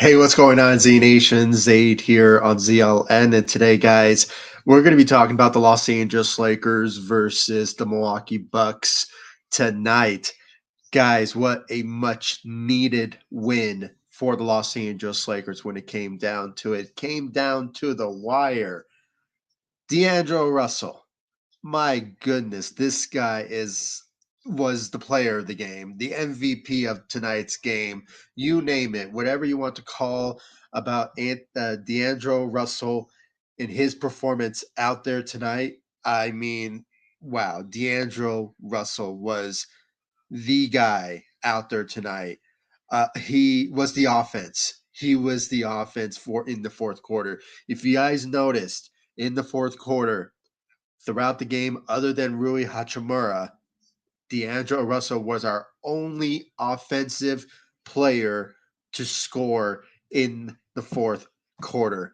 Hey, what's going on, Z Nation? Zaid here on ZLN. And today, guys, we're going to be talking about the Los Angeles Lakers versus the Milwaukee Bucks tonight. Guys, what a much needed win for the Los Angeles Lakers when it came down to it. Came down to the wire. D'Angelo Russell. My goodness, this guy was the player of the game, the MVP of tonight's game. You name it, whatever you want to call about D'Angelo Russell and his performance out there tonight. I mean, wow, D'Angelo Russell was the guy out there tonight. He was the offense. He was the offense for in the fourth quarter. If you guys noticed in the fourth quarter, throughout the game, other than Rui Hachimura, D'Angelo Russell was our only offensive player to score in the fourth quarter.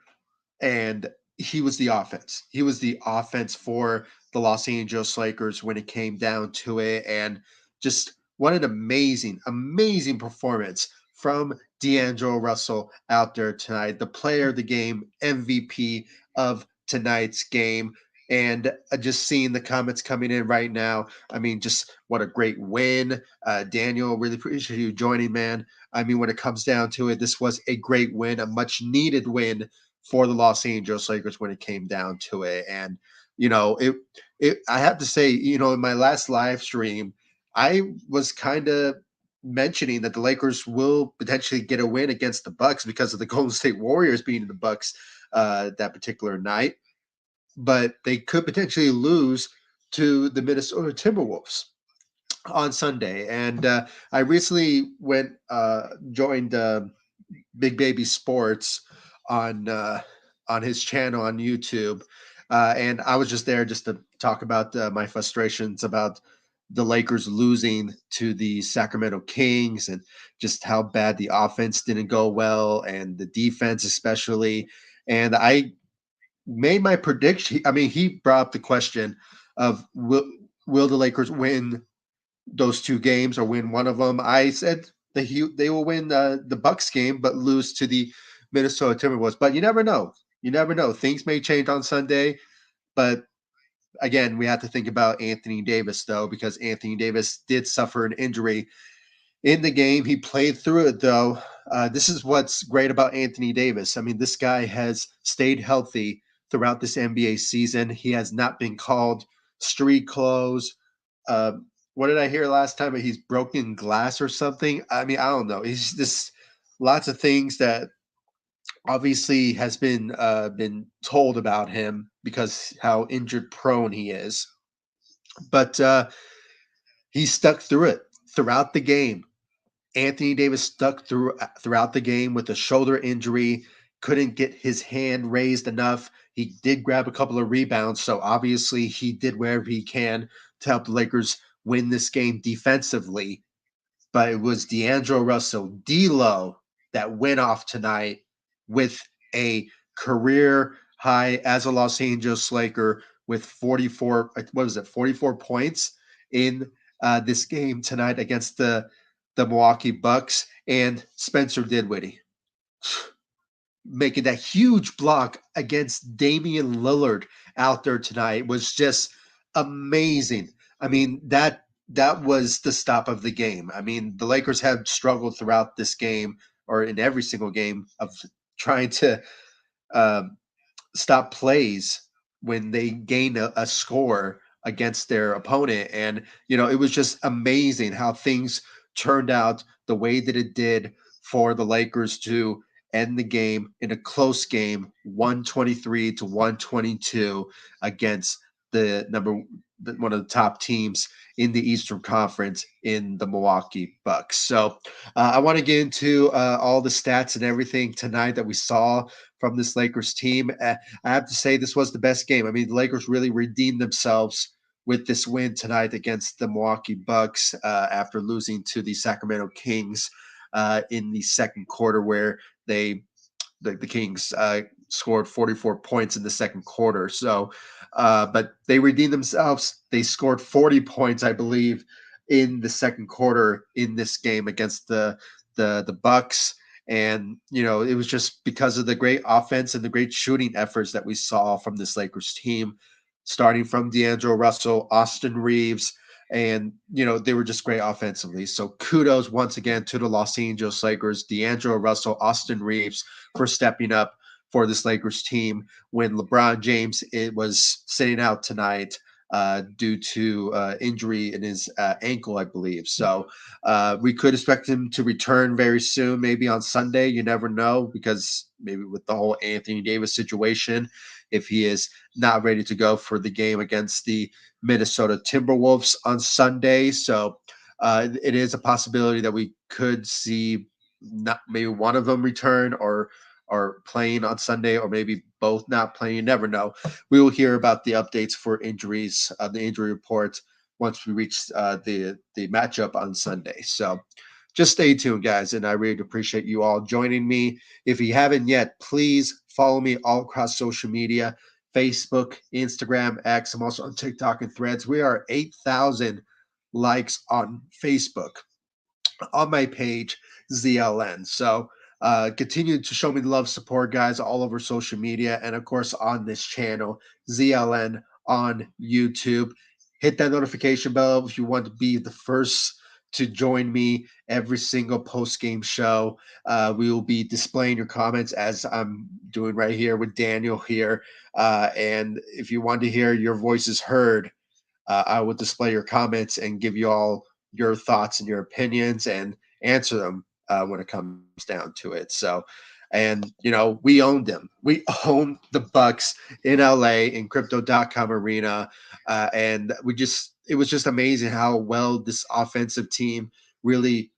And he was the offense. He was the offense for the Los Angeles Lakers when it came down to it. And just what an amazing, amazing performance from D'Angelo Russell out there tonight. The player of the game, MVP of tonight's game. And just seeing the comments coming in right now. I mean, just what a great win. Daniel, really appreciate you joining, man. I mean, when it comes down to it, this was a great win, a much needed win for the Los Angeles Lakers when it came down to it. And it I have to say, in my last live stream, I was kind of mentioning that the Lakers will potentially get a win against the Bucks because of the Golden State Warriors being in the Bucks that particular night, but they could potentially lose to the Minnesota Timberwolves on Sunday. And I recently joined Big Baby Sports on on his channel on YouTube, and I was just there just to talk about my frustrations about the Lakers losing to the Sacramento Kings and just how bad the offense didn't go well and the defense especially. And I made my prediction. I mean, he brought up the question of will the Lakers win those two games or win one of them. I said that they will win the Bucks game, but lose to the Minnesota Timberwolves. But you never know. You never know. Things may change on Sunday. But again, we have to think about Anthony Davis, though, because Anthony Davis did suffer an injury in the game. He played through it, though. This is what's great about Anthony Davis. I mean, this guy has stayed healthy throughout this NBA season. He has not been called street clothes. Uh, what did I hear last time? He's broken glass or something. I mean, I don't know. He's just lots of things that obviously has been told about him because how injured prone he is. But he stuck through it throughout the game. Anthony Davis throughout the game with a shoulder injury, couldn't get his hand raised enough. He did grab a couple of rebounds, so obviously he did wherever he can to help the Lakers win this game defensively. But it was D'Angelo Russell, D'Lo, that went off tonight with a career high as a Los Angeles Laker with 44. What was it? 44 points in this game tonight against the Milwaukee Bucks, and Spencer Dinwiddie making that huge block against Damian Lillard out there tonight was just amazing. I mean, that was the stop of the game. I mean, the Lakers have struggled throughout this game or in every single game of trying to um, stop plays when they gain a score against their opponent. And, it was just amazing how things turned out the way that it did for the Lakers to end the game in a close game, 123 to 122 against one of the top teams in the Eastern Conference in the Milwaukee Bucks. So I want to get into all the stats and everything tonight that we saw from this Lakers team. I have to say this was the best game. I mean, the Lakers really redeemed themselves with this win tonight against the Milwaukee Bucks after losing to the Sacramento Kings in the second quarter, where the Kings scored 44 points in the second quarter. So, but they redeemed themselves. They scored 40 points, I believe, in the second quarter in this game against the Bucks. And, it was just because of the great offense and the great shooting efforts that we saw from this Lakers team, starting from D'Angelo Russell, Austin Reeves, and, they were just great offensively. So kudos once again to the Los Angeles Lakers, D'Angelo Russell, Austin Reeves for stepping up for this Lakers team when LeBron James was sitting out tonight due to injury in his ankle, I believe. So we could expect him to return very soon, maybe on Sunday. You never know, because maybe with the whole Anthony Davis situation, if he is not ready to go for the game against the Minnesota Timberwolves on Sunday. So it is a possibility that we could see not maybe one of them return or playing on Sunday, or maybe both not playing. You never know. We will hear about the updates for injuries, the injury report, once we reach the matchup on Sunday. So just stay tuned, guys, and I really appreciate you all joining me. If you haven't yet, please follow me all across social media: Facebook, Instagram, X. I'm also on TikTok and Threads. We are 8,000 likes on Facebook on my page, ZLN. So continue to show me love, support, guys, all over social media, and of course on this channel, ZLN on YouTube. Hit that notification bell if you want to be the first to join me every single post-game show. We will be displaying your comments as I'm doing right here with Daniel here. And if you want to hear your voices heard, I will display your comments and give you all your thoughts and your opinions and answer them when it comes down to it. So, and we owned them. We owned the Bucks in LA in Crypto.com Arena, and it was just amazing how well this offensive team really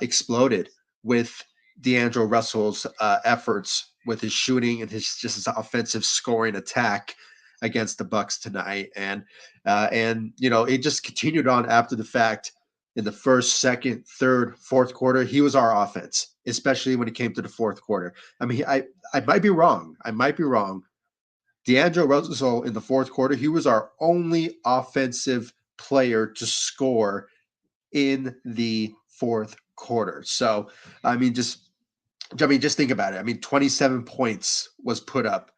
exploded with D'Angelo Russell's efforts with his shooting and his offensive scoring attack against the Bucks tonight. And it just continued on after the fact. In the first, second, third, fourth quarter, he was our offense, especially when it came to the fourth quarter. I mean, I might be wrong. I might be wrong. D'Angelo Russell in the fourth quarter, he was our only offensive player to score in the fourth quarter. So, just think about it. I mean, 27 points was put up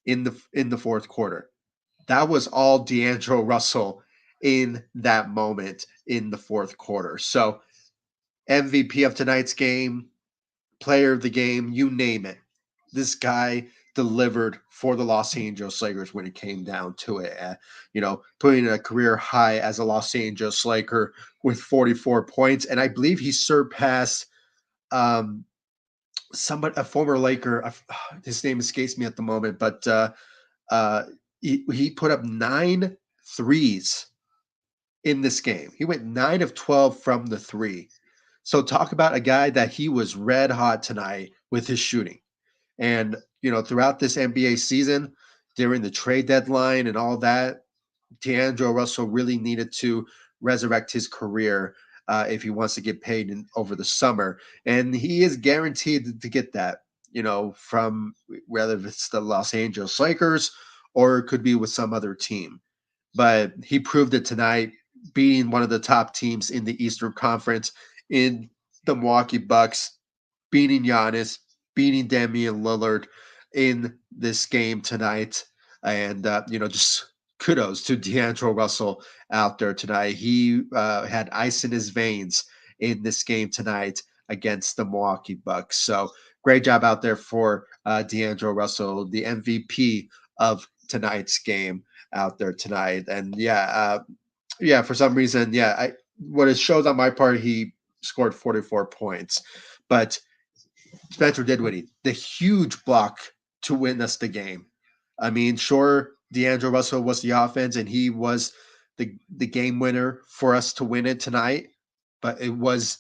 in the fourth quarter. That was all D'Angelo Russell in that moment in the fourth quarter. So MVP of tonight's game, player of the game, you name it. This guy delivered for the Los Angeles Lakers when it came down to it. Putting a career high as a Los Angeles Laker with 44 points. And I believe he surpassed um, a former Laker. His name escapes me at the moment, but uh, he put up 9 threes in this game. He went 9 of 12 from the three. So talk about a guy that he was red hot tonight with his shooting. And, throughout this NBA season, during the trade deadline and all that, D'Angelo Russell really needed to resurrect his career if he wants to get paid over the summer. And he is guaranteed to get that, from whether it's the Los Angeles Lakers or it could be with some other team. But he proved it tonight, beating one of the top teams in the Eastern Conference in the Milwaukee Bucks, beating Giannis, beating Damian Lillard in this game tonight. And, just kudos to D'Angelo Russell out there tonight. He had ice in his veins in this game tonight against the Milwaukee Bucks. So great job out there for D'Angelo Russell, the MVP of tonight's game out there tonight. And for some reason, what it shows on my part, he scored 44 points. But Spencer Dinwiddie, the huge block to win us the game. I mean, sure, D'Angelo Russell was the offense and he was the game winner for us to win it tonight, but it was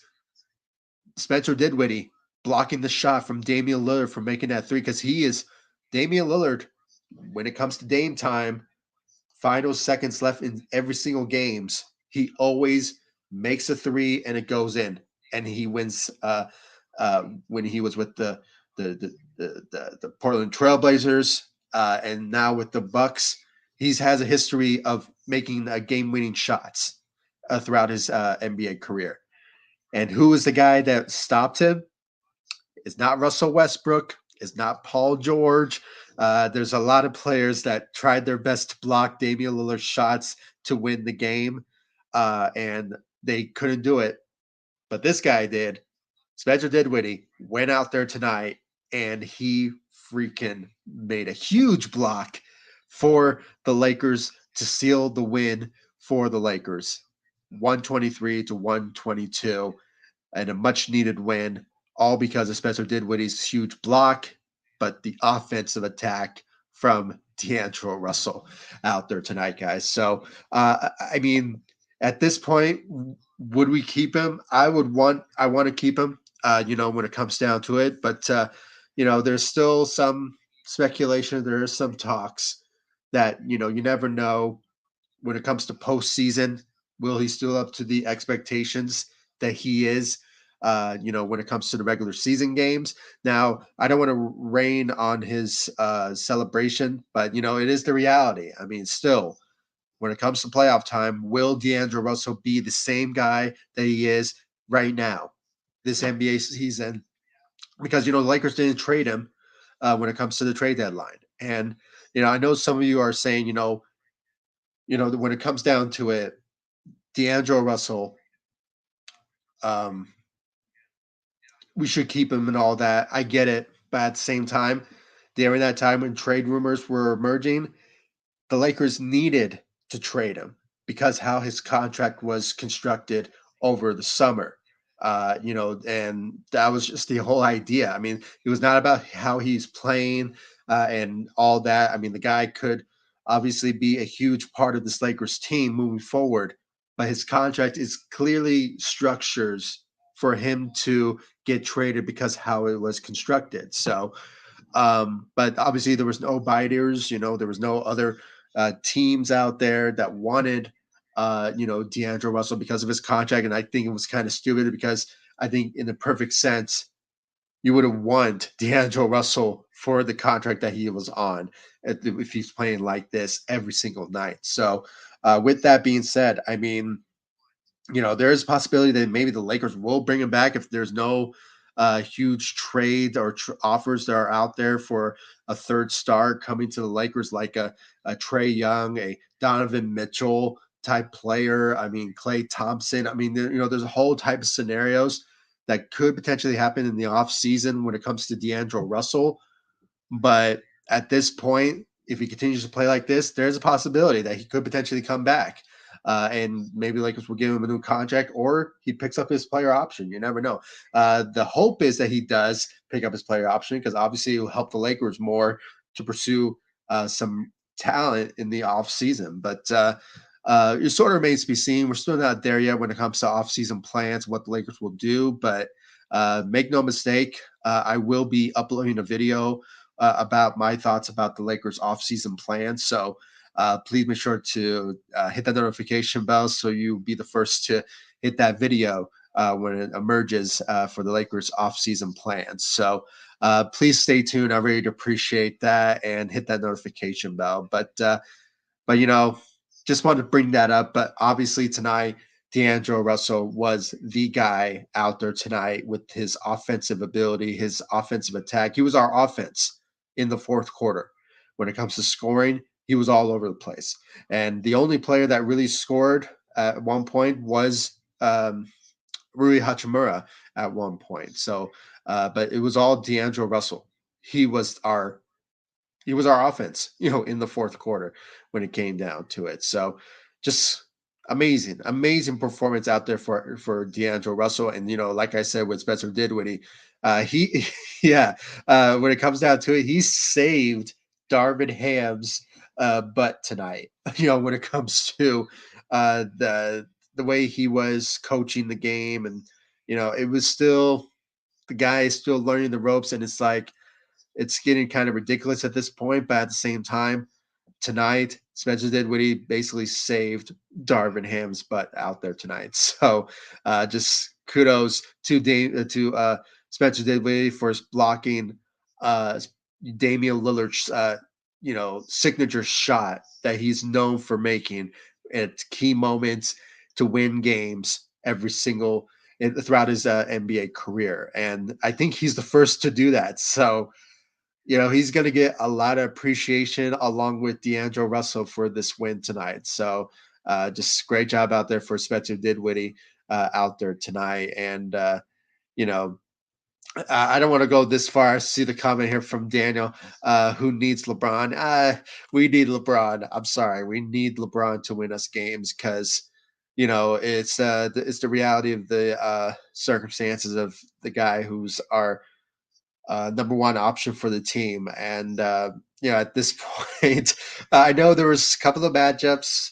Spencer Dinwiddie blocking the shot from Damian Lillard from making that three, because he is Damian Lillard. When it comes to Dame time, final seconds left in every single games, he always makes a three and it goes in, and he wins. When he was with the Portland Trailblazers, and now with the Bucks, he has a history of making game-winning shots throughout his NBA career. And who was the guy that stopped him? It's not Russell Westbrook. It's not Paul George. There's a lot of players that tried their best to block Damian Lillard's shots to win the game, and they couldn't do it. But this guy did. Spencer Dinwiddie went out there tonight and he freaking made a huge block for the Lakers to seal the win for the Lakers. 123 to 122 and a much needed win, all because of Spencer Dinwiddie's huge block, but the offensive attack from D'Angelo Russell out there tonight, guys. So, I mean, at this point, would we keep him? I want to keep him, when it comes down to it. But, there's still some speculation. There are some talks that, you never know when it comes to postseason. Will he still up to the expectations that he is? When it comes to the regular season games. Now, I don't want to rain on his celebration, but it is the reality. I mean, still, when it comes to playoff time, will D'Angelo Russell be the same guy that he is right now, this NBA season? Because the Lakers didn't trade him when it comes to the trade deadline, and I know some of you are saying, when it comes down to it, D'Angelo Russell, um, we should keep him and all that. I get it, but at the same time, during that time when trade rumors were emerging, the Lakers needed to trade him because how his contract was constructed over the summer. And that was just the whole idea. I mean, it was not about how he's playing and all that. I mean, the guy could obviously be a huge part of this Lakers team moving forward, but his contract is clearly structures for him to get traded because how it was constructed. So, but obviously there was no biters, there was no other teams out there that wanted, D'Angelo Russell because of his contract. And I think it was kind of stupid because I think in the perfect sense, you would have want D'Angelo Russell for the contract that he was on if he's playing like this every single night. So, with that being said, I mean, there is a possibility that maybe the Lakers will bring him back if there's no huge trade or offers that are out there for a third star coming to the Lakers, like a Trey Young, a Donovan Mitchell type player. I mean, Klay Thompson. I mean, there's a whole type of scenarios that could potentially happen in the offseason when it comes to D'Angelo Russell. But at this point, if he continues to play like this, there's a possibility that he could potentially come back. And maybe Lakers will give him a new contract or he picks up his player option. You never know. The hope is that he does pick up his player option because obviously it will help the Lakers more to pursue some talent in the offseason. But it sort of remains to be seen. We're still not there yet when it comes to offseason plans, what the Lakers will do. But make no mistake, I will be uploading a video about my thoughts about the Lakers offseason plans. So please make sure to hit that notification bell so you'll be the first to hit that video when it emerges for the Lakers offseason plans. So please stay tuned. I really appreciate that and hit that notification bell. But just wanted to bring that up. But obviously tonight, D'Angelo Russell was the guy out there tonight with his offensive ability, his offensive attack. He was our offense in the fourth quarter. When it comes to scoring, he was all over the place. And the only player that really scored at one point was Rui Hachimura at one point. So, but it was all D'Angelo Russell. He was our offense, in the fourth quarter when it came down to it. So just amazing performance out there for D'Angelo Russell. And like I said with Spencer Dinwiddie, he yeah, when it comes down to it, he saved Darvin Ham's butt tonight. When it comes to the way he was coaching the game, and it was still the guy is still learning the ropes, and it's like it's getting kind of ridiculous at this point, but at the same time, tonight, Spencer Dinwiddie basically saved Darvin Ham's butt out there tonight. So just kudos to Spencer Dinwiddie for blocking uh, Damian Lillard's signature shot that he's known for making at key moments to win games every single throughout his NBA career, and I think he's the first to do that. So he's going to get a lot of appreciation along with D'Angelo Russell for this win tonight. So just great job out there for Spencer Dinwiddie out there tonight. And, you know, I don't want to go this far. I see the comment here from Daniel, who needs LeBron. We need LeBron. I'm sorry. We need LeBron to win us games because, it's the reality of the circumstances of the guy who's our number one option for the team. And at this point, I know there was a couple of matchups.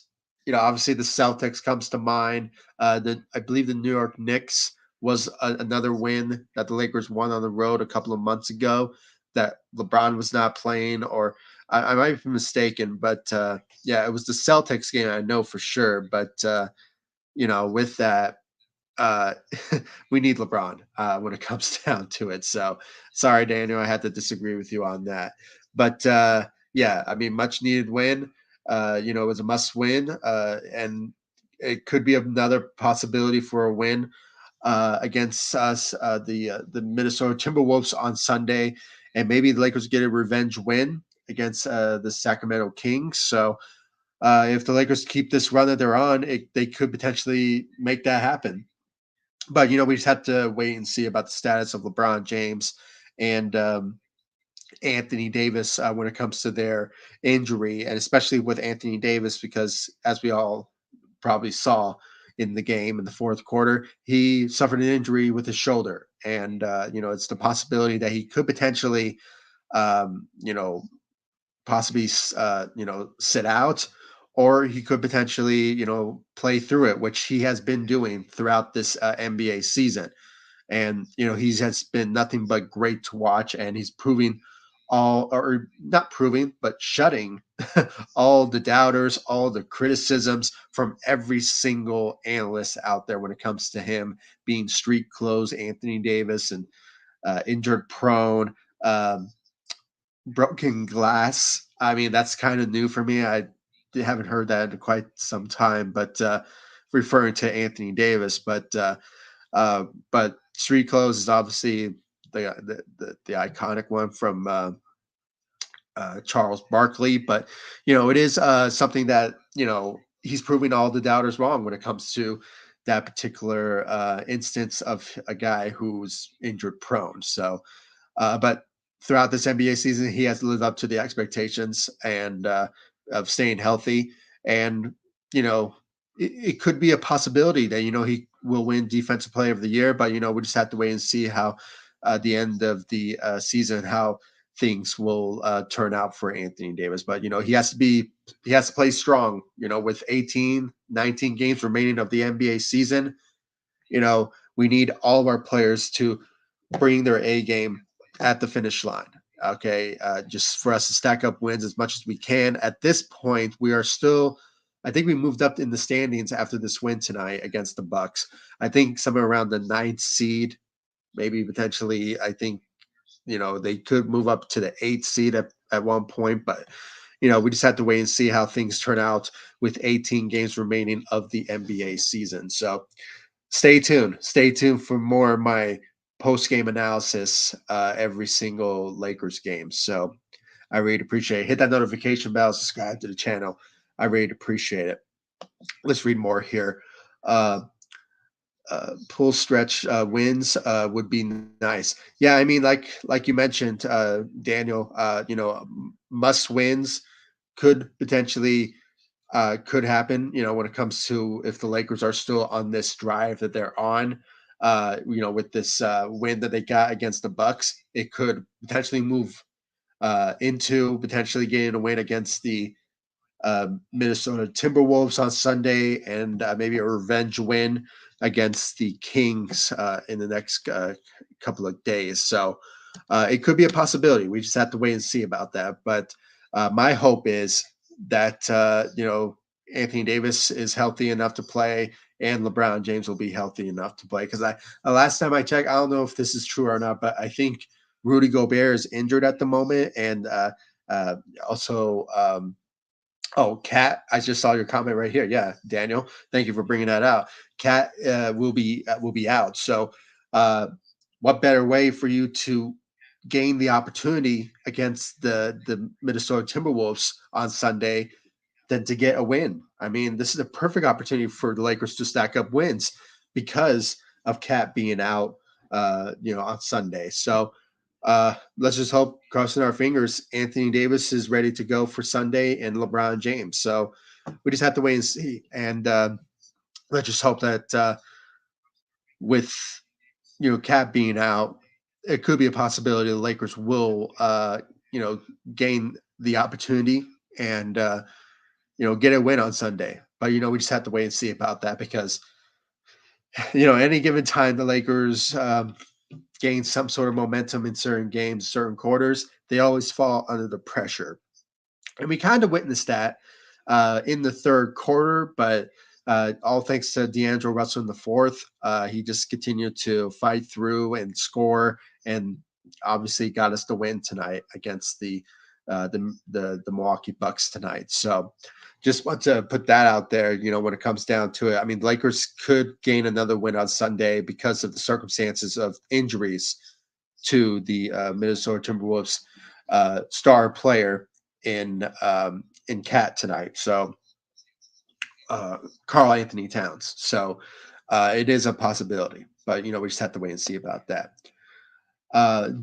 Obviously the Celtics comes to mind. I believe the New York Knicks was another win that the Lakers won on the road a couple of months ago. That LeBron was not playing, or I might be mistaken, but it was the Celtics game. I know for sure, but with that, uh, we need LeBron when it comes down to it. So sorry, Daniel, I had to disagree with you on that. But I mean, much needed win. It was a must win, and it could be another possibility for a win against us, the Minnesota Timberwolves on Sunday, and maybe the Lakers get a revenge win against the Sacramento Kings. So if the Lakers keep this run that they're on, they could potentially make that happen. But we just have to wait and see about the status of LeBron James and Anthony Davis when it comes to their injury, and especially with Anthony Davis, because as we all probably saw in the game in the fourth quarter, he suffered an injury with his shoulder, and it's the possibility that he could potentially, um, you know, possibly sit out, or he could potentially play through it, which he has been doing throughout this NBA season. And he has been nothing but great to watch, and he's proving all, or not proving, but shutting all the doubters, all the criticisms from every single analyst out there when it comes to him being street clothes Anthony Davis and injured prone, broken glass. I mean, that's kind of new for me. I haven't heard that in quite some time, but referring to Anthony Davis, but street clothes is obviously the iconic one from Charles Barkley. But it is something that he's proving all the doubters wrong when it comes to that particular instance of a guy who's injured prone. So, but throughout this NBA season, he has lived up to the expectations and of staying healthy. And it could be a possibility that he will win Defensive Player of the Year. But we just have to wait and see how the end of the season, how things will turn out for Anthony Davis. But he has to play strong. With 18, 19 games remaining of the NBA season, we need all of our players to bring their A game at the finish line. Okay, just for us to stack up wins as much as we can. At this point, we are still. I think we moved up in the standings after this win tonight against the Bucks. I think somewhere around the ninth seed, maybe potentially. I think they could move up to the eighth seed at one point, but we just have to wait and see how things turn out with 18 games remaining of the NBA season. So stay tuned. Stay tuned for more of my post-game analysis every single Lakers game. So I really appreciate it. Hit that notification bell, subscribe to the channel. I really appreciate it. Let's read more here. Pull stretch wins would be nice. Yeah, I mean, like you mentioned, Daniel, must wins could potentially could happen, when it comes to if the Lakers are still on this drive that they're on, with this win that they got against the Bucks, it could potentially move into potentially getting a win against the Minnesota Timberwolves on Sunday, and maybe a revenge win against the Kings in the next couple of days. So it could be a possibility. We just have to wait and see about that. But my hope is that Anthony Davis is healthy enough to play, and LeBron James will be healthy enough to play. Because last time I checked, I don't know if this is true or not, but I think Rudy Gobert is injured at the moment, and also Oh, Cat, I just saw your comment right here. Yeah, Daniel, thank you for bringing that out. Cat will be out. So, uh, what better way for you to gain the opportunity against the Minnesota Timberwolves on Sunday than to get a win? I mean, this is a perfect opportunity for the Lakers to stack up wins because of Cat being out, on Sunday. So let's just hope, crossing our fingers, Anthony Davis is ready to go for Sunday and LeBron James. So we just have to wait and see. And let's just hope that with Cat being out, it could be a possibility the Lakers will gain the opportunity and get a win on Sunday. But we just have to wait and see about that because any given time the Lakers gain some sort of momentum in certain games, certain quarters, they always fall under the pressure. And we kind of witnessed that in the third quarter, but all thanks to D'Angelo Russell in the fourth. He just continued to fight through and score, and obviously got us the win tonight against the Milwaukee Bucks tonight. So just want to put that out there. When it comes down to it, I mean, Lakers could gain another win on Sunday because of the circumstances of injuries to the Minnesota Timberwolves star player in Cat tonight. So Carl Anthony Towns. So it is a possibility, but we just have to wait and see about that.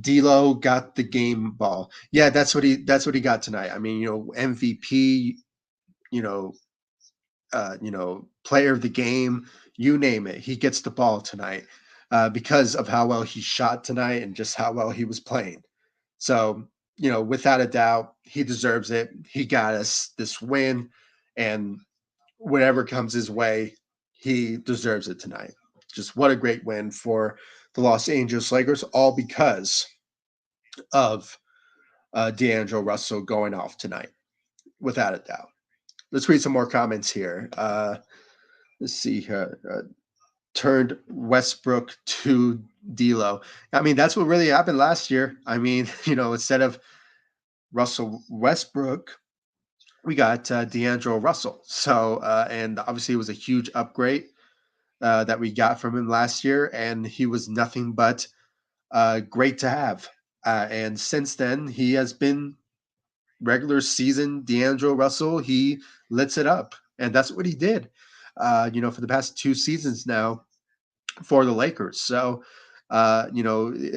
D'Lo got the game ball. Yeah, that's what he got tonight. I mean, MVP, you know, player of the game, you name it. He gets the ball tonight because of how well he shot tonight and just how well he was playing. So, without a doubt, he deserves it. He got us this win, and whatever comes his way, he deserves it tonight. Just what a great win for the Los Angeles Lakers, all because of D'Angelo Russell going off tonight, without a doubt. Let's read some more comments here. Let's see here. Turned Westbrook to D'Lo. I mean, that's what really happened last year. I mean, instead of Russell Westbrook, we got D'Angelo Russell. So, and obviously it was a huge upgrade that we got from him last year, and he was nothing but great to have. And since then, he has been regular season D'Angelo Russell. He lets it up, and that's what he did. For the past 2 seasons now for the Lakers. So, a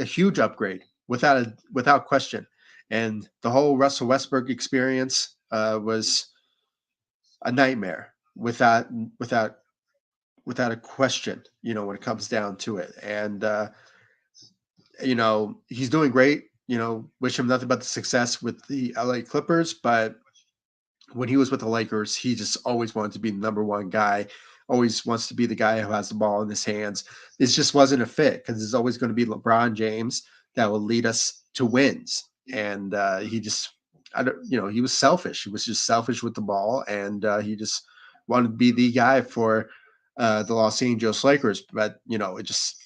huge upgrade without question. And the whole Russell Westbrook experience was a nightmare without without a question. When it comes down to it, and he's doing great. Wish him nothing but the success with the LA Clippers, but when he was with the Lakers, he just always wanted to be the number one guy, always wants to be the guy who has the ball in his hands. This just wasn't a fit because it's always going to be LeBron James that will lead us to wins. And he just, I don't, he was selfish. He was just selfish with the ball, and he just wanted to be the guy for the Los Angeles Lakers. But it just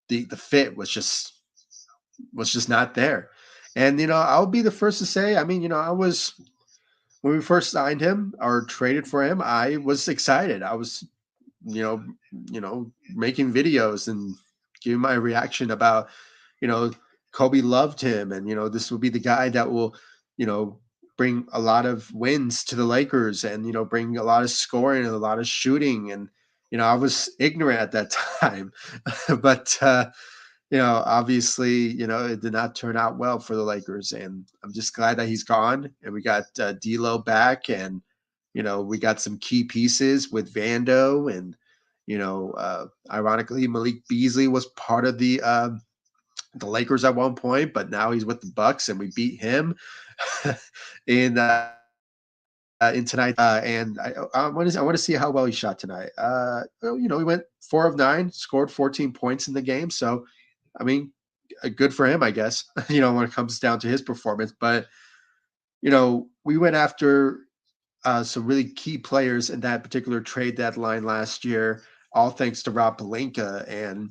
the fit was just not there. And I'll be the first to say, I mean, I was when we first signed him or traded for him, I was excited. I was, you know, making videos and giving my reaction about, you know, Kobe loved him, and this will be the guy that will, you know, bring a lot of wins to the Lakers, and bring a lot of scoring and a lot of shooting. And I was ignorant at that time, but obviously, it did not turn out well for the Lakers, and I'm just glad that he's gone. And we got D'Lo back, and we got some key pieces with Vando, and ironically, Malik Beasley was part of the Lakers at one point, but now he's with the Bucks, and we beat him in tonight. And I want to see how well he shot tonight. He went 4 of 9, scored 14 points in the game, so I mean, good for him, I guess, when it comes down to his performance. But, we went after some really key players in that particular trade deadline last year, all thanks to Rob Pelinka. And,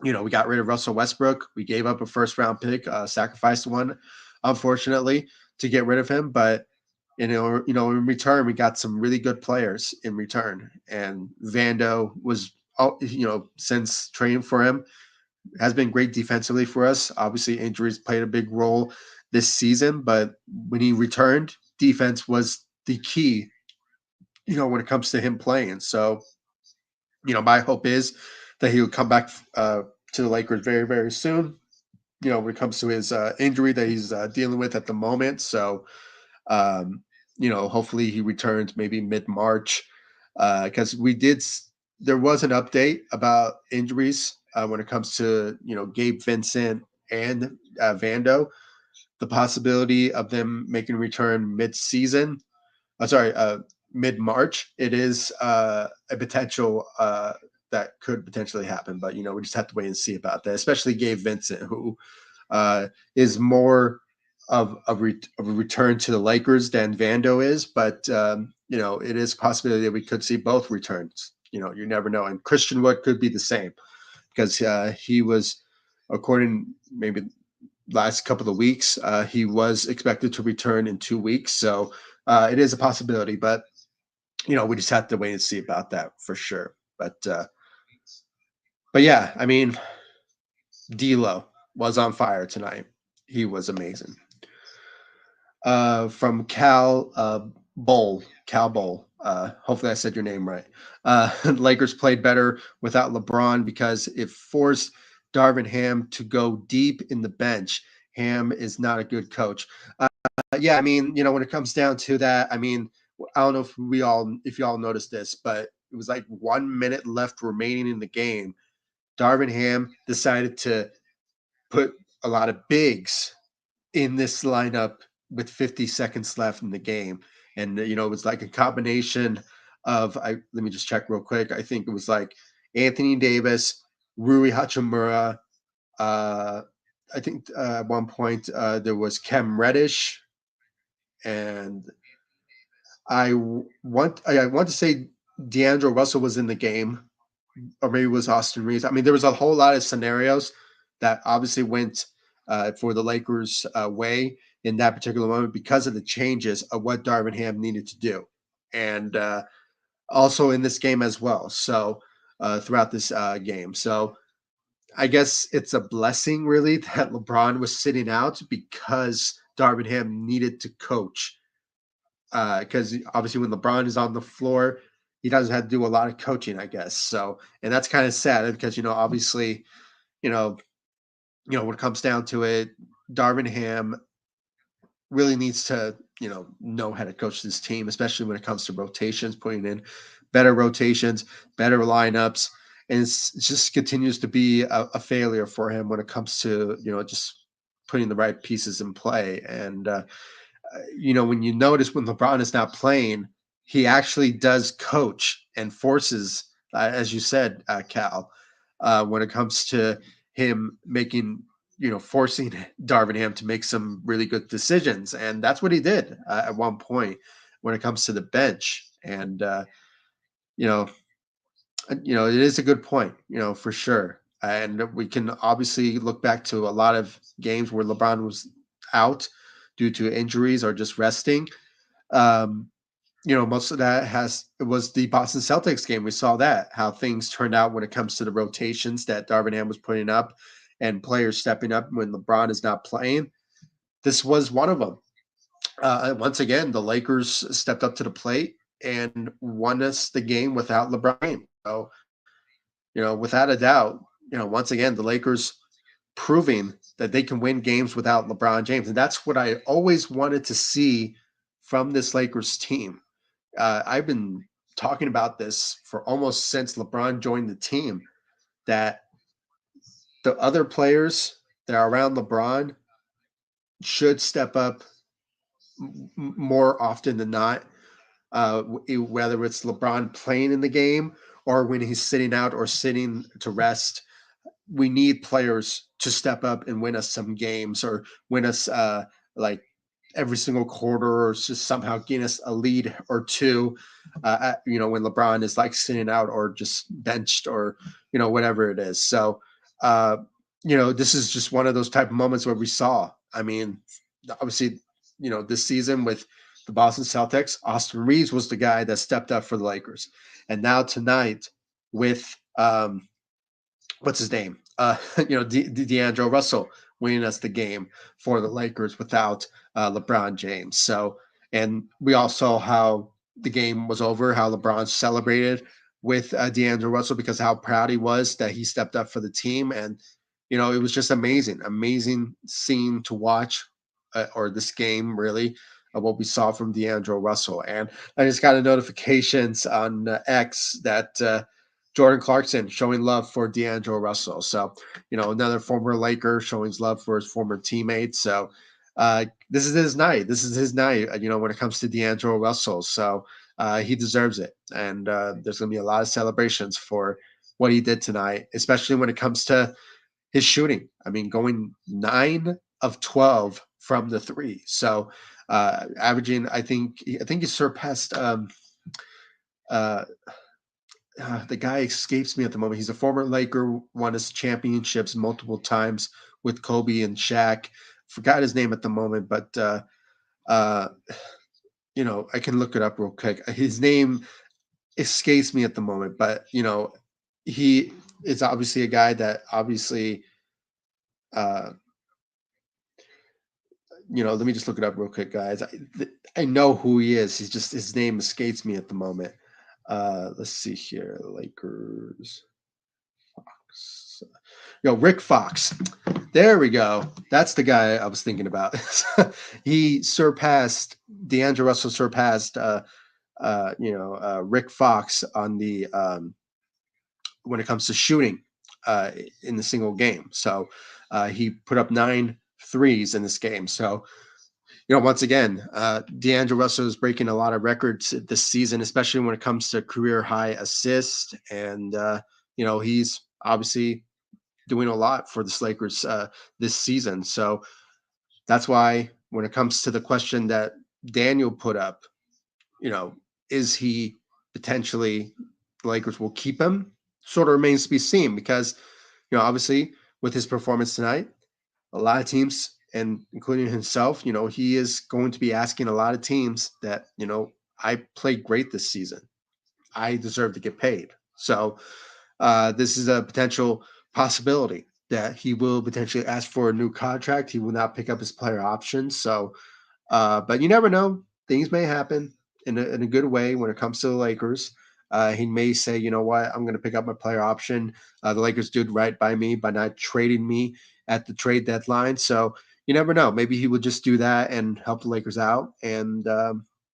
we got rid of Russell Westbrook. We gave up a first round pick, sacrificed one, unfortunately, to get rid of him. But, In return, we got some really good players in return. And Vando was, since trading for him, has been great defensively for us. Obviously, injuries played a big role this season, but when he returned, defense was the key, when it comes to him playing. So, my hope is that he will come back to the Lakers very, very soon. When it comes to his injury that he's dealing with at the moment. So, hopefully he returns maybe mid-March, because there was an update about injuries when it comes to Gabe Vincent and Vando, the possibility of them making a return mid-season. Sorry, mid-March. It is a potential that could potentially happen, but we just have to wait and see about that. Especially Gabe Vincent, who is more of a return to the Lakers than Vando is, but it is a possibility that we could see both returns. You never know. And Christian Wood could be the same, because he was, according maybe last couple of weeks, he was expected to return in 2 weeks. So it is a possibility, but we just have to wait and see about that for sure. But yeah, I mean, D'Lo was on fire tonight. He was amazing. From Cal Bowl. Hopefully I said your name right. Lakers played better without LeBron because it forced Darvin Ham to go deep in the bench. Ham is not a good coach. Yeah, I mean, when it comes down to that, I mean, I don't know if y'all noticed this, but it was like 1 minute left remaining in the game. Darvin Ham decided to put a lot of bigs in this lineup with 50 seconds left in the game. And it was like a combination of, let me just check real quick. I think it was like Anthony Davis, Rui Hachimura. I think at one point there was Cam Reddish, and I want to say D'Angelo Russell was in the game, or maybe it was Austin Reeves. I mean, there was a whole lot of scenarios that obviously went for the Lakers' way in that particular moment because of the changes of what Darvin Ham needed to do, and also in this game as well. So throughout this game, so I guess it's a blessing really that LeBron was sitting out because Darvin Ham needed to coach. Because obviously when LeBron is on the floor, he doesn't have to do a lot of coaching, I guess. So, and that's kind of sad because obviously, you know, when it comes down to it, Darvin Ham really needs to, know how to coach this team, especially when it comes to rotations, putting in better rotations, better lineups. And it just continues to be a failure for him when it comes to, just putting the right pieces in play. And, when you notice when LeBron is not playing, he actually does coach and forces, as you said, Cal, when it comes to him making, forcing Darvin Ham to make some really good decisions. And that's what he did at one point when it comes to the bench. And, you know, it is a good point, for sure. And we can obviously look back to a lot of games where LeBron was out due to injuries or just resting. Um, most of that it was the Boston Celtics game. We saw that how things turned out when it comes to the rotations that Darvin Ham was putting up and players stepping up when LeBron is not playing. This was one of them. Once again, the Lakers stepped up to the plate and won us the game without LeBron. So, without a doubt, once again, the Lakers proving that they can win games without LeBron James. And that's what I always wanted to see from this Lakers team. I've been talking about this for almost since LeBron joined the team, that the other players that are around LeBron should step up more often than not, whether it's LeBron playing in the game or when he's sitting out or sitting to rest. We need players to step up and win us some games or win us like every single quarter, or just somehow gain us a lead or two. When LeBron is like sitting out or just benched or whatever it is. So this is just one of those type of moments where we saw. I mean, obviously, this season with the Boston Celtics, Austin Reeves was the guy that stepped up for the Lakers. And now tonight with what's his name? D'Angelo Russell winning us the game for the Lakers without LeBron James. So, and we all saw how the game was over, how LeBron celebrated with D'Angelo Russell because how proud he was that he stepped up for the team. And, it was just amazing scene to watch, or this game really, of what we saw from D'Angelo Russell. And I just got a notifications on X that Jordan Clarkson showing love for D'Angelo Russell. So, another former Laker showing his love for his former teammates. So, this is his night. This is his night, when it comes to D'Angelo Russell. So, he deserves it. And there's going to be a lot of celebrations for what he did tonight, especially when it comes to his shooting. I mean, going 9 of 12 from the three. So, averaging, I think he surpassed uh, the guy escapes me at the moment. He's a former Laker, won his championships multiple times with Kobe and Shaq. Forgot his name at the moment, but uh, I can look it up real quick. His name escapes me at the moment, but he is obviously a guy that obviously, uh, let me just look it up real quick, guys. I know who he is. He's just his name escapes me at the moment. Let's see here, Lakers. Rick Fox. There we go. That's the guy I was thinking about. He surpassed D'Angelo Russell surpassed Rick Fox on the when it comes to shooting in the single game. So he put up 9 threes in this game. So once again, D'Angelo Russell is breaking a lot of records this season, especially when it comes to career high assists, and he's obviously doing a lot for the Lakers this season. So that's why when it comes to the question that Daniel put up, is he potentially the Lakers will keep him? Sort of remains to be seen because, obviously with his performance tonight, a lot of teams and including himself, he is going to be asking a lot of teams that, I played great this season. I deserve to get paid. So this is a potential possibility that he will potentially ask for a new contract. He will not pick up his player options. So, but you never know. Things may happen in a good way when it comes to the Lakers. He may say, you know what, I'm going to pick up my player option. The Lakers did right by me by not trading me at the trade deadline. So you never know. Maybe he would just do that and help the Lakers out and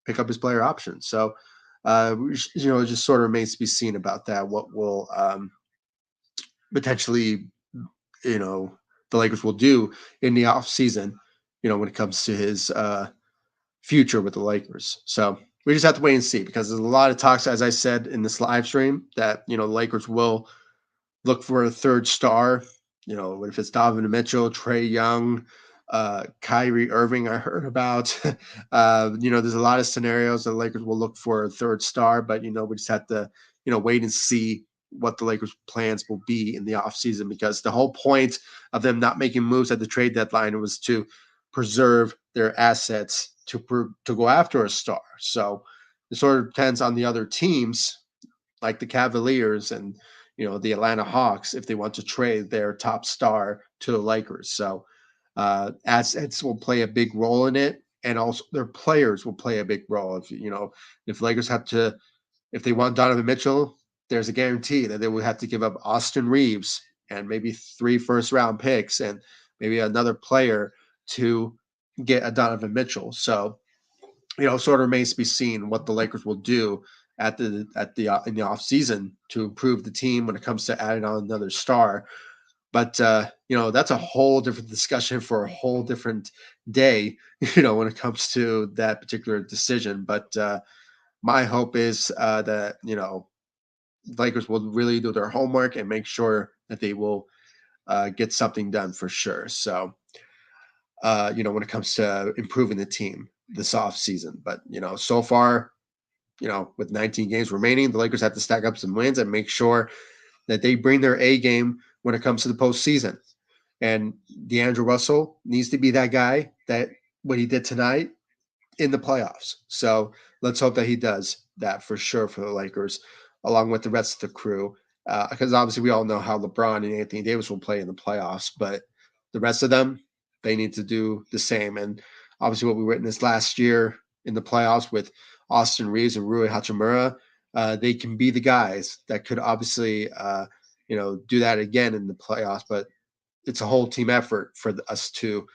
pick up his player option. So, it just sort of remains to be seen about that. What will potentially, the Lakers will do in the off season, when it comes to his future with the Lakers. So we just have to wait and see because there's a lot of talks, as I said in this live stream, that the Lakers will look for a third star. What if it's Donovan Mitchell, Trey Young, Kyrie Irving? I heard about. There's a lot of scenarios that the Lakers will look for a third star, but we just have to wait and see what the Lakers' plans will be in the offseason because the whole point of them not making moves at the trade deadline was to preserve their assets to go after a star. So it sort of depends on the other teams like the Cavaliers and the Atlanta Hawks if they want to trade their top star to the Lakers. So assets will play a big role in it, and also their players will play a big role. If Lakers have to, if they want Donovan Mitchell, there's a guarantee that they will have to give up Austin Reeves and maybe 3 first-round picks and maybe another player to get a Donovan Mitchell. So sort of remains to be seen what the Lakers will do in the off season to improve the team when it comes to adding on another star. But that's a whole different discussion for a whole different day. When it comes to that particular decision. But my hope is that Lakers will really do their homework and make sure that they will get something done for sure. So when it comes to improving the team this off season. But so far, with 19 games remaining, the Lakers have to stack up some wins and make sure that they bring their A game when it comes to the postseason. And D'Angelo Russell needs to be that guy that what he did tonight in the playoffs. So let's hope that he does that for sure for the Lakers, along with the rest of the crew. Because obviously we all know how LeBron and Anthony Davis will play in the playoffs, but the rest of them, they need to do the same. And obviously what we witnessed last year in the playoffs with Austin Reeves and Rui Hachimura, they can be the guys that could obviously, do that again in the playoffs. But it's a whole team effort for us to,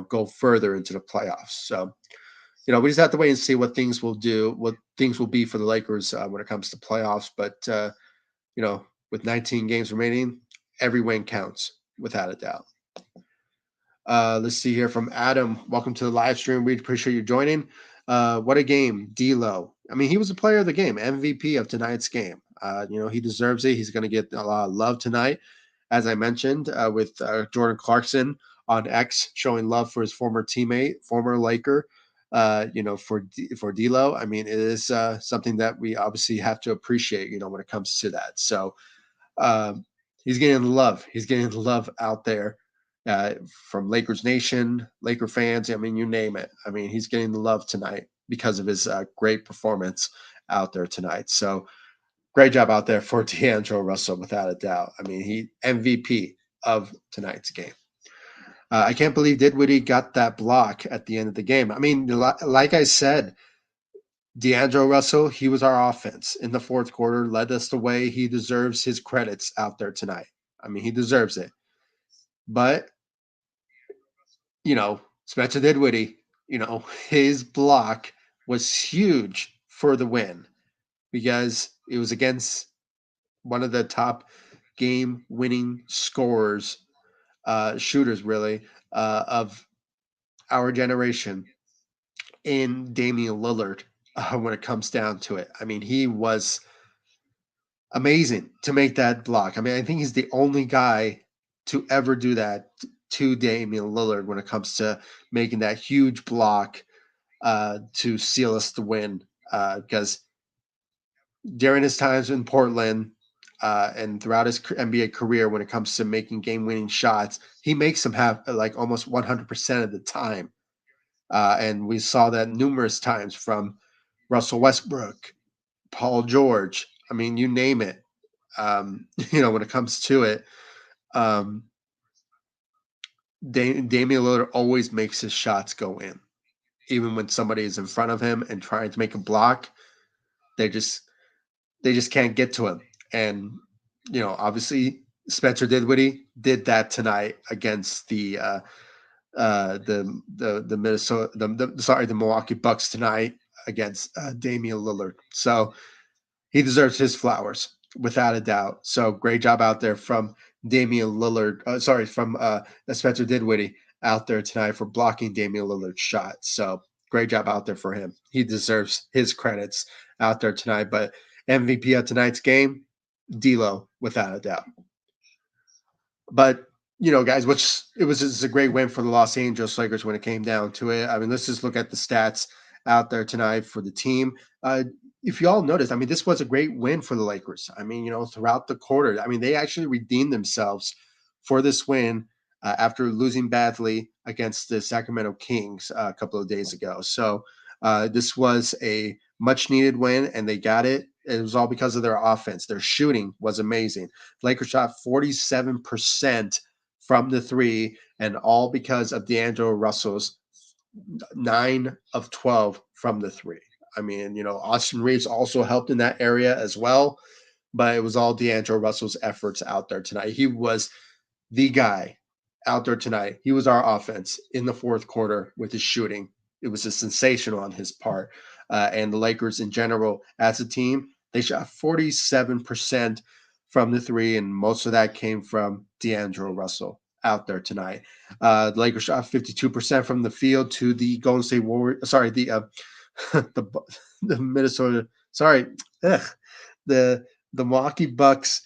go further into the playoffs. So we just have to wait and see what things will be for the Lakers when it comes to playoffs. But with 19 games remaining, every win counts without a doubt. Let's see here from Adam. Welcome to the live stream. We appreciate you joining. What a game, D'Lo. I mean, he was a player of the game, MVP of tonight's game. He deserves it. He's going to get a lot of love tonight, as I mentioned, with Jordan Clarkson on X showing love for his former teammate, former Laker. For D'Lo, I mean, it is something that we obviously have to appreciate. When it comes to that. So um, he's getting the love. He's getting the love out there from Lakers Nation, Laker fans. I mean, you name it. I mean, he's getting the love tonight because of his great performance out there tonight. So great job out there for D'Angelo Russell, without a doubt. I mean, he MVP of tonight's game. I can't believe Dinwiddie got that block at the end of the game. I mean, like I said, D'Angelo Russell, he was our offense in the fourth quarter, led us the way. He deserves his credits out there tonight. I mean, he deserves it. But, Spencer Dinwiddie, his block was huge for the win because it was against one of the top game winning scorers, shooters, really, of our generation in Damian Lillard when it comes down to it. I mean, he was amazing to make that block. I mean, I think he's the only guy to ever do that to Damian Lillard when it comes to making that huge block to seal us the win. Because during his times in Portland and throughout his NBA career, when it comes to making game-winning shots, he makes them have like almost 100% of the time. And we saw that numerous times from Russell Westbrook, Paul George. I mean, you name it. When it comes to it, um, Damian Lillard always makes his shots go in, even when somebody is in front of him and trying to make a block. They just can't get to him, and obviously Spencer Dinwiddie did that tonight against the Minnesota the Milwaukee Bucks tonight against Damian Lillard. So he deserves his flowers without a doubt. So great job out there from Damian Lillard. From Spencer Dinwiddie out there tonight for blocking Damian Lillard's shot. So great job out there for him. He deserves his credits out there tonight. But MVP of tonight's game, D'Lo, without a doubt. But guys, it was just a great win for the Los Angeles Lakers when it came down to it. I mean, let's just look at the stats out there tonight for the team. If you all noticed, I mean, this was a great win for the Lakers. I mean, throughout the quarter, I mean, they actually redeemed themselves for this win after losing badly against the Sacramento Kings a couple of days ago. So this was a much needed win, and they got it. It was all because of their offense. Their shooting was amazing. Lakers shot 47% from the three, and all because of D'Angelo Russell's 9 of 12 from the three. I mean, Austin Reeves also helped in that area as well, but it was all D'Angelo Russell's efforts out there tonight. He was the guy out there tonight. He was our offense in the fourth quarter with his shooting. It was a sensational on his part. And the Lakers in general, as a team, they shot 47% from the three, and most of that came from D'Angelo Russell out there tonight. The Lakers shot 52% from the field to the Golden State Warriors. Sorry, the the Minnesota. Sorry, ugh, the Milwaukee Bucks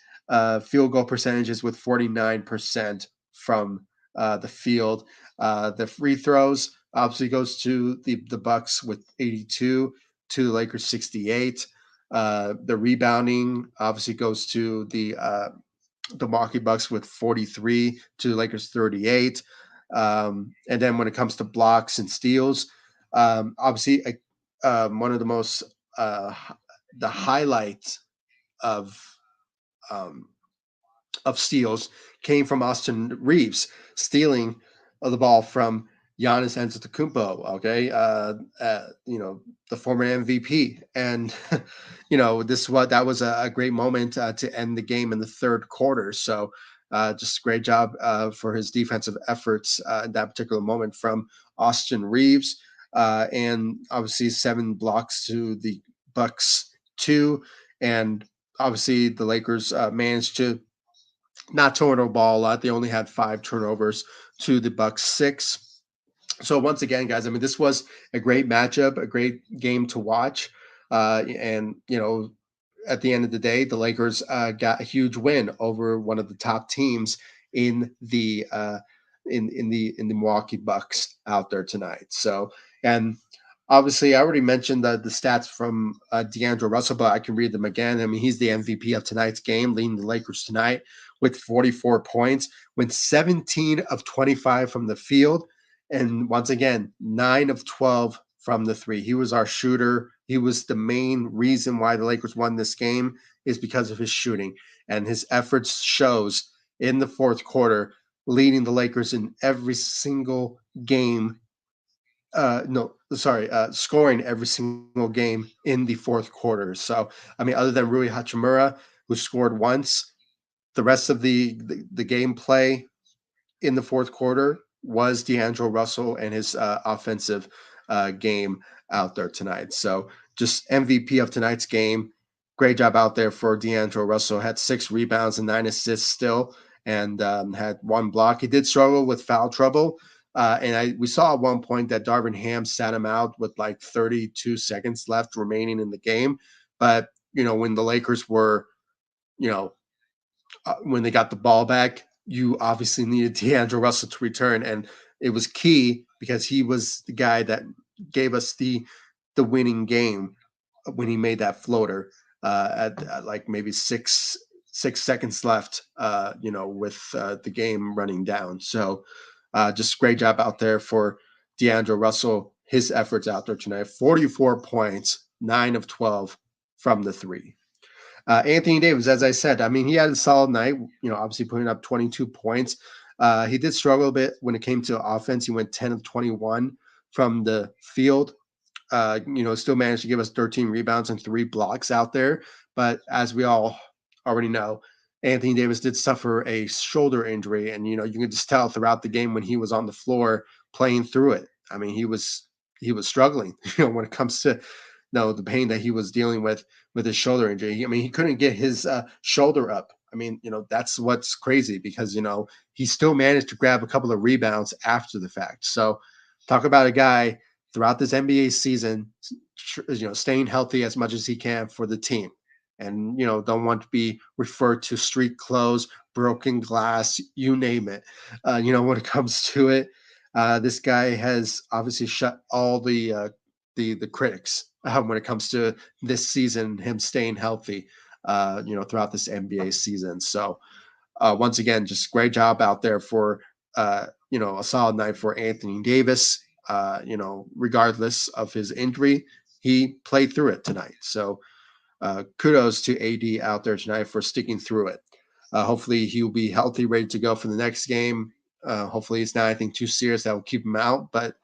field goal percentages with 49% from the field. The free throws obviously goes to the Bucks with 82, to the Lakers 68. The rebounding obviously goes to the Milwaukee Bucks with 43, to the Lakers 38. And then when it comes to blocks and steals, Obviously, one of the most the highlight of um, steals came from Austin Reeves stealing the ball from Giannis Antetokounmpo. Okay, the former MVP, and this what that was a great moment to end the game in the third quarter. So. Just a great job for his defensive efforts in that particular moment from Austin Reeves, and obviously 7 blocks to the Bucks 2, and obviously the Lakers managed to not turn over the ball a lot. They only had 5 turnovers to the Bucks 6. So once again, guys, I mean, this was a great matchup, a great game to watch, and at the end of the day, the Lakers got a huge win over one of the top teams in the in the Milwaukee Bucks out there tonight. So, and obviously, I already mentioned the stats from D'Angelo Russell, but I can read them again. I mean, he's the MVP of tonight's game, leading the Lakers tonight with 44 points, went 17 of 25 from the field, and once again, 9 of 12 from the three. He was our shooter. He was the main reason why the Lakers won this game is because of his shooting, and his efforts shows in the fourth quarter, leading the Lakers in every single game. No, sorry, scoring every single game in the fourth quarter. So, I mean, other than Rui Hachimura, who scored once, the rest of the gameplay in the fourth quarter was D'Angelo Russell and his offensive game out there tonight. So just MVP of tonight's game. Great job out there for D'Angelo Russell. Had 6 rebounds and 9 assists still, and had 1 block. He did struggle with foul trouble. And we saw at one point that Darvin Ham sat him out with like 32 seconds left remaining in the game. But when the Lakers were, you know, when they got the ball back, you obviously needed D'Angelo Russell to return, and it was key because he was the guy that gave us the winning game when he made that floater at like maybe 6 seconds left. With the game running down. So just great job out there for D'Angelo Russell. His efforts out there tonight: 44 points, 9 of 12 from the three. Anthony Davis, as I said, I mean, he had a solid night, obviously putting up 22 points. He did struggle a bit when it came to offense. He went 10 of 21 from the field. Still managed to give us 13 rebounds and 3 blocks out there. But as we all already know, Anthony Davis did suffer a shoulder injury. And, you can just tell throughout the game when he was on the floor playing through it. I mean, he was struggling, when it comes to the pain that he was dealing with his shoulder injury. I mean, he couldn't get his shoulder up. I mean, that's what's crazy because, he still managed to grab a couple of rebounds after the fact. So talk about a guy throughout this NBA season, staying healthy as much as he can for the team. And, don't want to be referred to street clothes, broken glass, you name it. When it comes to it, this guy has obviously shut all the critics when it comes to this season, him staying healthy, throughout this NBA season. So once again, just great job out there for a solid night for Anthony Davis. Regardless of his injury, he played through it tonight. So kudos to AD out there tonight for sticking through it. Hopefully he'll be healthy, ready to go for the next game. Hopefully it's not anything too serious that will keep him out, but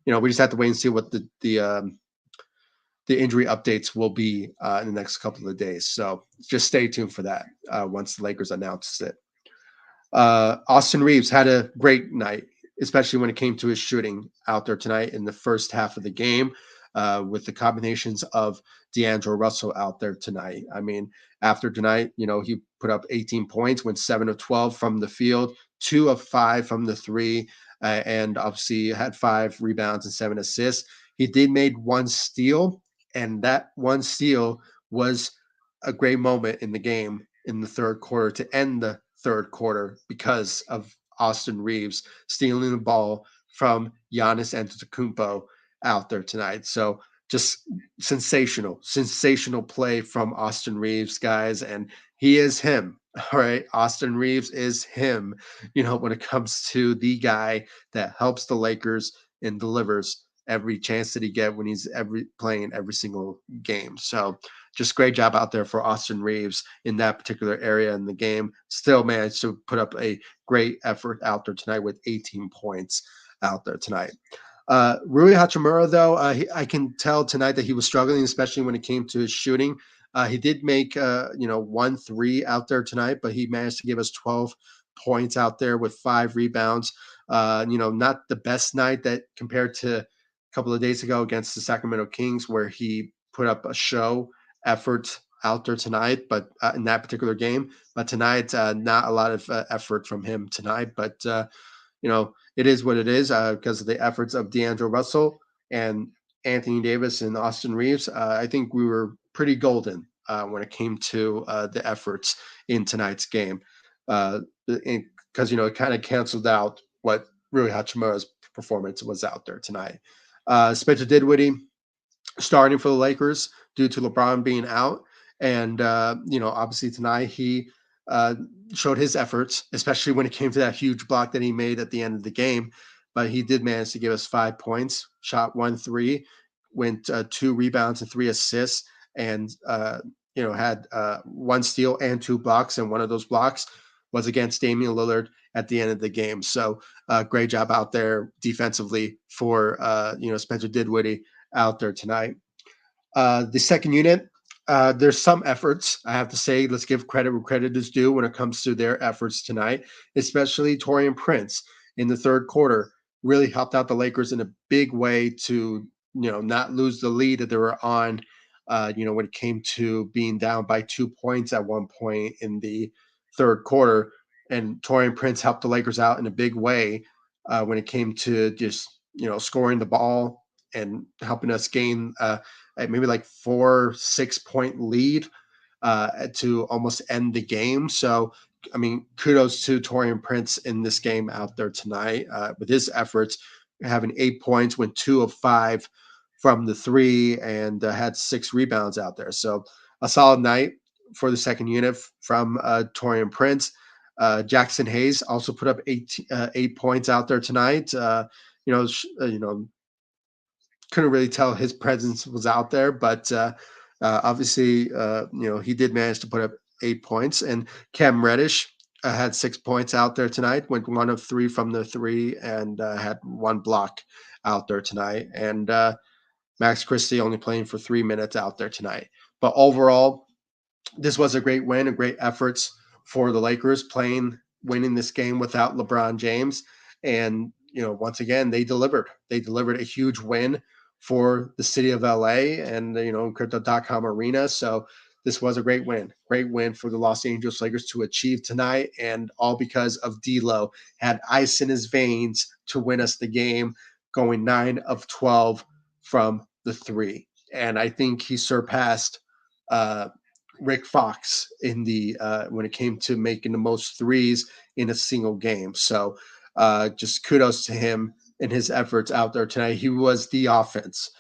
we just have to wait and see what the injury updates will be in the next couple of days. So just stay tuned for that once the Lakers announce it. Austin Reeves had a great night, especially when it came to his shooting out there tonight in the first half of the game with the combinations of D'Angelo Russell out there tonight. I mean, after tonight, he put up 18 points, went 7 of 12 from the field, 2 of 5 from the three, and obviously had 5 rebounds and 7 assists. He did made 1 steal, and that 1 steal was a great moment in the game in the third quarter to end the third quarter because of Austin Reeves stealing the ball from Giannis Antetokounmpo out there tonight. So just sensational play from Austin Reeves, guys, and he is him. All right, Austin Reeves is him. When it comes to the guy that helps the Lakers and delivers every chance that he get when he's playing every single game. So just great job out there for Austin Reeves in that particular area in the game. Still managed to put up a great effort out there tonight with 18 points out there tonight. Rui Hachimura, though, I can tell tonight that he was struggling, especially when it came to his shooting. He did make, 1 3 out there tonight, but he managed to give us 12 points out there with 5 rebounds. Not the best night that compared to a couple of days ago against the Sacramento Kings, where he put up a show effort out there tonight, but in that particular game. But tonight, not a lot of effort from him tonight. But it is what it is because of the efforts of D'Angelo Russell and Anthony Davis and Austin Reeves. I think we were pretty golden when it came to the efforts in tonight's game, because it kind of canceled out what Rui Hachimura's performance was out there tonight. Spencer Dinwiddie starting for the Lakers due to LeBron being out. And, obviously tonight he uh, showed his efforts, especially when it came to that huge block that he made at the end of the game. But he did manage to give us 5 points, shot 1 3, went 2 rebounds and 3 assists, and, had 1 steal and 2 blocks. And one of those blocks was against Damian Lillard at the end of the game. So great job out there defensively for, Spencer Dinwiddie out there tonight. The second unit, there's some efforts, I have to say. Let's give credit where credit is due when it comes to their efforts tonight, especially Taurean Prince in the third quarter. Really helped out the Lakers in a big way to, not lose the lead that they were on, when it came to being down by 2 points at one point in the third quarter. And Taurean Prince helped the Lakers out in a big way when it came to just, scoring the ball and helping us gain maybe like 4-6 point lead to almost end the game. So, I mean, kudos to Taurean Prince in this game out there tonight with his efforts, having 8 points, went 2 of 5 from the three, and had 6 rebounds out there. So, a solid night for the second unit from Taurean Prince. Jackson Hayes also put up 8 points out there tonight. Couldn't really tell his presence was out there, but obviously, he did manage to put up 8 points. And Cam Reddish had 6 points out there tonight, went 1 of 3 from the three, and had 1 block out there tonight. And Max Christie only playing for 3 minutes out there tonight. But overall, this was a great win, a great efforts for the Lakers winning this game without LeBron James. And, once again, they delivered. They delivered a huge win for the city of LA and, Crypto.com Arena. So this was a great win for the Los Angeles Lakers to achieve tonight. And all because of D'Lo had ice in his veins to win us the game, going 9 of 12 from the three. And I think he surpassed Rick Fox in the when it came to making the most threes in a single game. So just kudos to him and his efforts out there tonight. He was the offense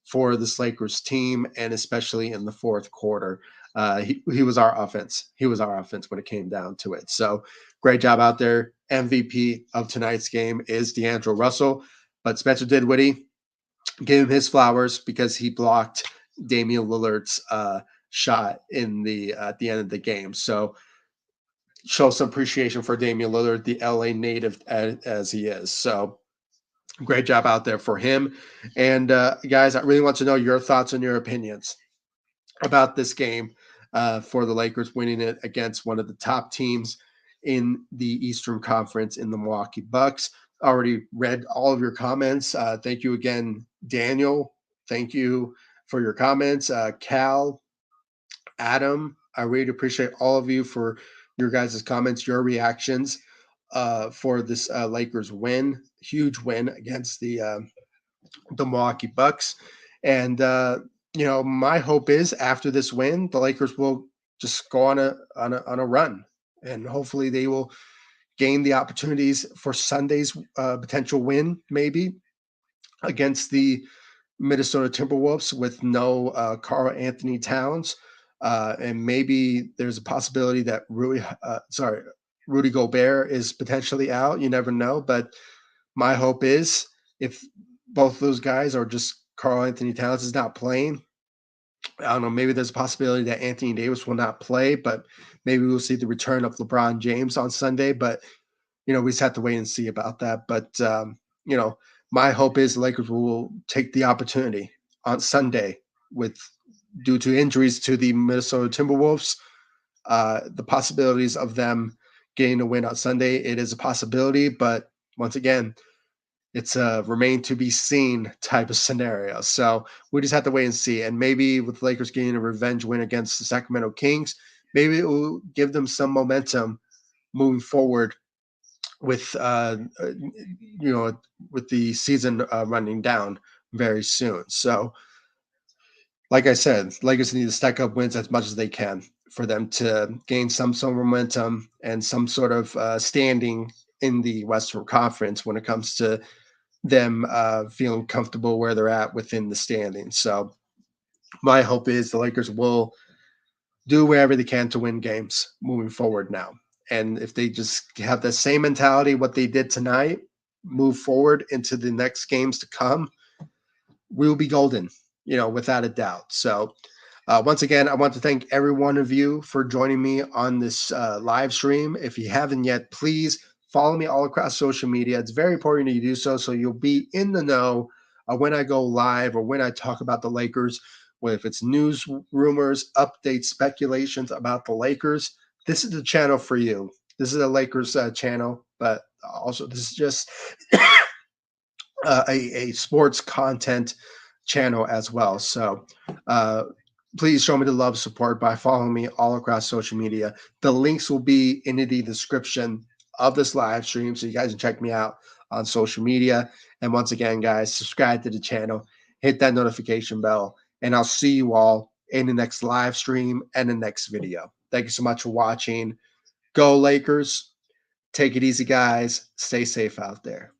for this Lakers team, and especially in the fourth quarter. He was our offense. He was our offense when it came down to it. So great job out there. MVP of tonight's game is D'Angelo Russell, but Spencer Dinwiddie, give him his flowers because he blocked Damian Lillard's shot at the end of the game. So show some appreciation for Damian Lillard, the LA native as he is. So great job out there for him. And guys, I really want to know your thoughts and your opinions about this game for the Lakers winning it against one of the top teams in the Eastern Conference in the Milwaukee Bucks. Already read all of your comments. Thank you again, Daniel. Thank you for your comments. Cal, Adam, I really appreciate all of you for your guys' comments, your reactions for this Lakers win. Huge win against the Milwaukee Bucks. And my hope is after this win, the Lakers will just go on a run, and hopefully they will gain the opportunities for Sunday's potential win, maybe against the Minnesota Timberwolves with no Karl Anthony Towns. And maybe there's a possibility that Rudy Gobert is potentially out. You never know. But my hope is if both of those guys, or just Carl Anthony Towns is not playing. I don't know. Maybe there's a possibility that Anthony Davis will not play, but maybe we'll see the return of LeBron James on Sunday. But we just have to wait and see about that. But my hope is the Lakers will take the opportunity on Sunday with due to injuries to the Minnesota Timberwolves. The possibilities of them getting a win on Sunday, it is a possibility, but once again, it's a remain to be seen type of scenario. So we just have to wait and see. And maybe with the Lakers getting a revenge win against the Sacramento Kings, maybe it will give them some momentum moving forward with with the season running down very soon. So like I said, Lakers need to stack up wins as much as they can for them to gain some sort of momentum and some sort of standing in the Western Conference when it comes to them feeling comfortable where they're at within the standings. So my hope is the Lakers will do whatever they can to win games moving forward now. And if they just have the same mentality, what they did tonight, move forward into the next games to come, we'll be golden, without a doubt. So once again, I want to thank every one of you for joining me on this live stream. If you haven't yet, please follow me all across social media. It's very important that you do so, so you'll be in the know when I go live or when I talk about the Lakers. Well, if it's news, rumors, updates, speculations about the Lakers, this is the channel for you. This is a Lakers channel, but also this is just a sports content channel as well. So uh, please show me the love support by following me all across social media. The links will be in the description of this live stream, so you guys can check me out on social media. And once again, guys, subscribe to the channel, hit that notification bell, and I'll see you all in the next live stream and the next video. Thank you so much for watching. Go Lakers. Take it easy, guys. Stay safe out there.